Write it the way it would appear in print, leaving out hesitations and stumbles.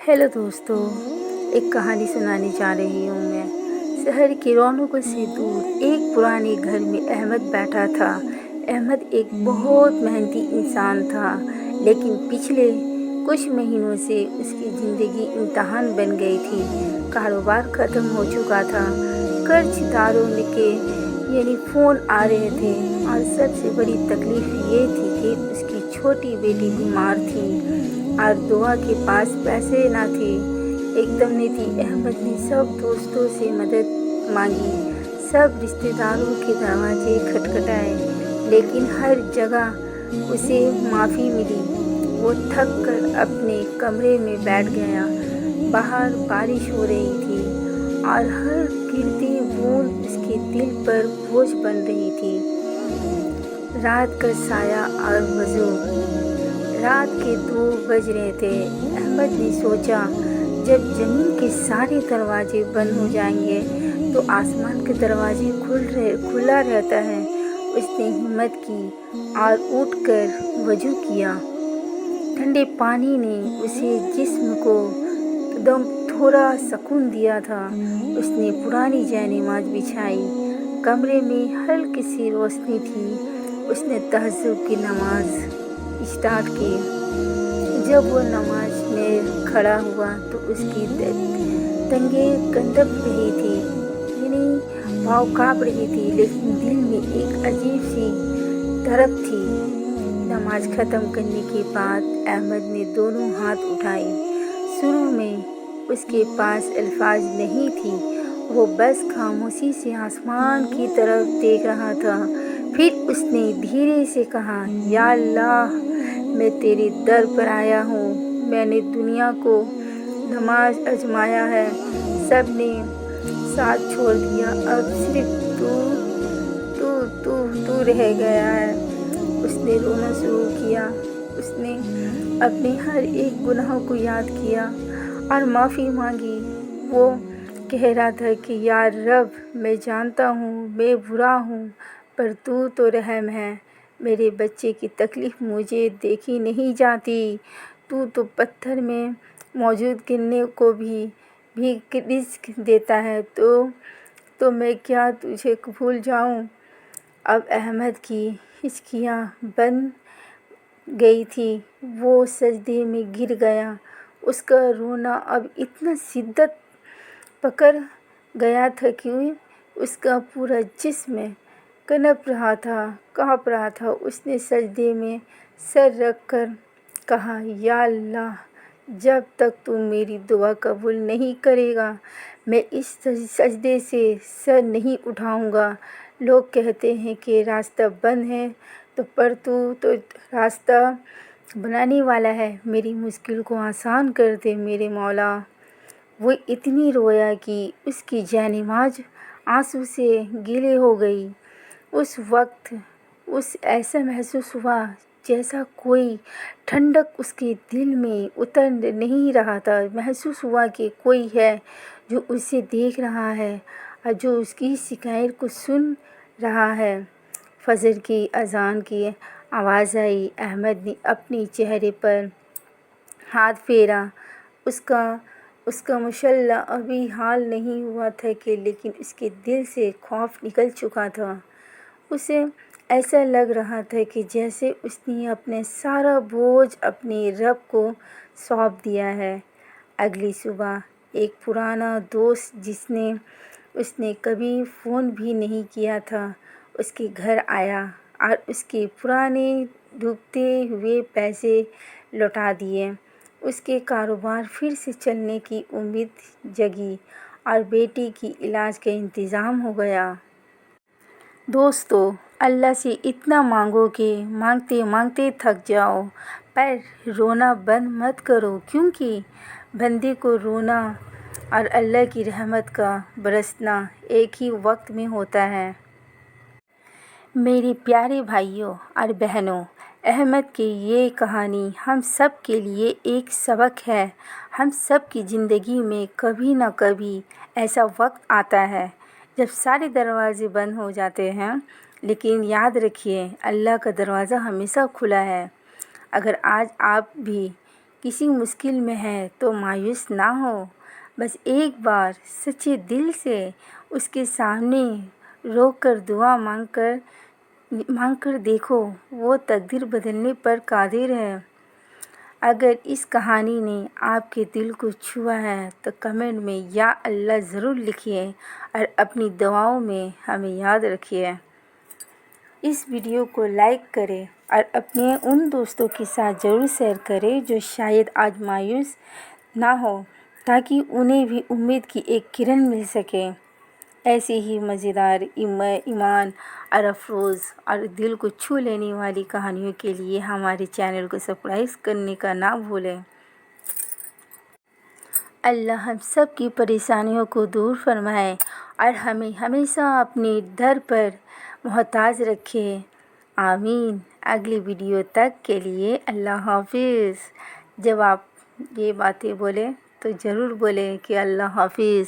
Hello दोस्तों, एक कहानी सुनाने जा रही हूँ मैं। शहर की रौनकों से दूर एक पुराने घर में अहमद बैठा था। अहमद एक बहुत मेहनती इंसान था, लेकिन पिछले कुछ महीनों से उसकी ज़िंदगी इम्तिहान बन गई थी। कारोबार ख़त्म हो चुका था, कर्जदारों के फ़ोन आ रहे थे और सबसे बड़ी तकलीफ़ ये थी कि उसकी छोटी बेटी बीमार थी और दुआ के पास पैसे ना थे। एकदम नहीं थी। अहमद ने सब दोस्तों से मदद मांगी, सब रिश्तेदारों के दरवाजे खटखटाए, लेकिन हर जगह उसे माफ़ी मिली। वो थक कर अपने कमरे में बैठ गया। बाहर बारिश हो रही थी और हर गिरती बूंद उसके दिल पर बोझ बन रही थी। रात का साया और वजू। रात के 2 बज रहे थे। अहमद ने सोचा, जब ज़मीन के सारे दरवाजे बंद हो जाएंगे तो आसमान के दरवाजे खुला रहता है। उसने हिम्मत की और उठकर वजू किया। ठंडे पानी ने उसे जिस्म को एकदम थोड़ा सुकून दिया था। उसने पुरानी जायनमाज़ बिछाई। कमरे में हल्की सी रोशनी थी। उसने तहज्जुद की नमाज़ स्टार्ट की। जब वो नमाज में खड़ा हुआ तो उसकी टंगें कंदप रही थी, पाँव काँप रही थी, लेकिन दिल में एक अजीब सी धड़क थी। नमाज ख़त्म करने के बाद अहमद ने दोनों हाथ उठाए। शुरू में उसके पास अल्फाज नहीं थी। वो बस खामोशी से आसमान की तरफ देख रहा था। फिर उसने धीरे से कहा, या अल्लाह, मैं तेरे दर पर आया हूँ। मैंने दुनिया को नमाज आजमाया है, सब ने साथ छोड़ दिया, अब सिर्फ तू रह गया है। उसने रोना शुरू किया। उसने अपने हर एक गुनाह को याद किया और माफ़ी मांगी। वो कह रहा था कि या रब, मैं जानता हूँ मैं बुरा हूँ, पर तू तो रहम है। मेरे बच्चे की तकलीफ़ मुझे देखी नहीं जाती। तू तो पत्थर में मौजूद गिरने को भी रिज़्क देता है, तो मैं क्या तुझे भूल जाऊँ। अब अहमद की हिचकियाँ बन गई थी। वो सजदे में गिर गया। उसका रोना अब इतना शिद्दत पकड़ गया था कि उसका पूरा जिस्म काँप रहा था। उसने सजदे में सर रख कर कहा, या अल्लाह, जब तक तू मेरी दुआ कबूल नहीं करेगा, मैं इस सजदे से सर नहीं उठाऊंगा। लोग कहते हैं कि रास्ता बंद है, पर तू तो रास्ता बनाने वाला है। मेरी मुश्किल को आसान कर दे मेरे मौला। वो इतनी रोया कि उसकी जानिमाज़ आंसू से गीली हो गई। उस वक्त ऐसा महसूस हुआ जैसा कोई ठंडक उसके दिल में उतर नहीं रहा था। महसूस हुआ कि कोई है जो उसे देख रहा है और जो उसकी शिकायत को सुन रहा है। फजर की अज़ान की आवाज़ आई। अहमद ने अपने चेहरे पर हाथ फेरा। उसका मुशल्ला अभी हाल नहीं हुआ था कि लेकिन उसके दिल से खौफ निकल चुका था। उसे ऐसा लग रहा था कि जैसे उसने अपने सारा बोझ अपने रब को सौंप दिया है। अगली सुबह एक पुराना दोस्त जिसने उसने कभी फ़ोन भी नहीं किया था, उसके घर आया और उसके पुराने डूबते हुए पैसे लौटा दिए। उसके कारोबार फिर से चलने की उम्मीद जगी और बेटी की इलाज का इंतज़ाम हो गया। दोस्तों, अल्लाह से इतना मांगो कि मांगते मांगते थक जाओ, पर रोना बंद मत करो, क्योंकि बंदे को रोना और अल्लाह की रहमत का बरसना एक ही वक्त में होता है। मेरे प्यारे भाइयों और बहनों, अहमद की ये कहानी हम सब के लिए एक सबक है। हम सब की ज़िंदगी में कभी ना कभी ऐसा वक्त आता है जब सारे दरवाज़े बंद हो जाते हैं, लेकिन याद रखिए, अल्लाह का दरवाज़ा हमेशा खुला है। अगर आज आप भी کسی مشکل میں ہے تو مایوس نہ ہو، بس ایک بار سچے دل سے اس کے سامنے رو کر دعا مانگ کر دیکھو، وہ تقدیر بدلنے پر قادر ہے۔ اگر اس کہانی نے آپ کے دل کو چھوا ہے تو کمنٹ میں یا اللہ ضرور لکھیے اور اپنی دعاؤں میں ہمیں یاد رکھیے۔ اس ویڈیو کو لائک کریں اور اپنے ان دوستوں کے ساتھ ضرور شیئر کریں جو شاید آج مایوس نہ ہو، تاکہ انہیں بھی امید کی ایک کرن مل سکے۔ ایسے ہی مزیدار، ایمان اور افروز اور دل کو چھو لینے والی کہانیوں کے لیے ہمارے چینل کو سبسکرائب کرنے کا نہ بھولیں۔ اللہ ہم سب کی پریشانیوں کو دور فرمائے اور ہمیں ہمیشہ اپنے در پر محتاج رکھے، آمین۔ اگلی ویڈیو تک کے لیے اللہ حافظ۔ جب آپ یہ باتیں بولیں تو ضرور بولیں کہ اللہ حافظ۔